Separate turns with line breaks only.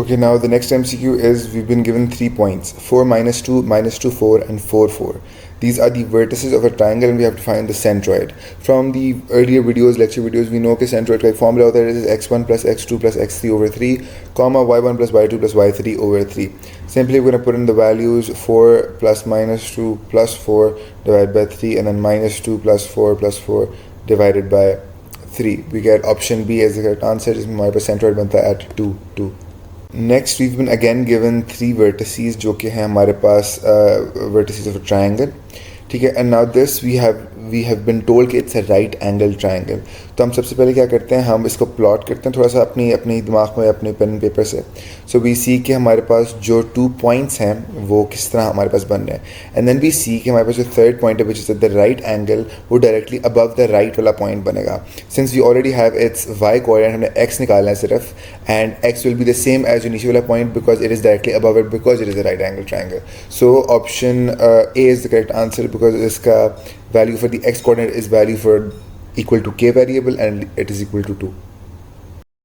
Okay, now the next MCQ is we've been given 3 points: 4, -2, 4, and 4, 4. These are the vertices of a triangle and we have to find the centroid. From the earlier videos, lecture videos, we know that centroid का formula होता है x1 plus x2 plus x3 over 3, comma y1 plus y2 plus y3 over 3. Simply we're going to put in the values 4 plus -2 plus 4 divided by 3 and then -2 plus 4 plus 4 divided by 3. We get option B as the correct answer, जिसमें हमारे पास centroid बनता है at 2, 2. Next, we've been again given 3 vertices जो कि हैं हमारे पास vertices of a triangle. ठीक है, and now this we have been told कि it's a right angle triangle. तो हम सबसे पहले क्या करते हैं, हम इसको प्लॉट करते हैं थोड़ा सा अपनी दिमाग में, अपने पेन पेपर से. सो वी सी कि हमारे पास जो 2 पॉइंट्स हैं वो किस तरह हमारे पास बन रहे हैं, एंड देन वी सी कि हमारे पास जो थर्ड पॉइंट है which is the right angle, वो डायरेक्टली अबव द राइट वाला पॉइंट बनेगा. Since we already have its Y coordinate, हमने एक्स निकालना है सिर्फ, and X will be the same as नीचे वाला point because it is directly above it because it is a right angle triangle. So option A is the correct answer because इसका value for the x coordinate is value for equal to k variable and it is equal to 2.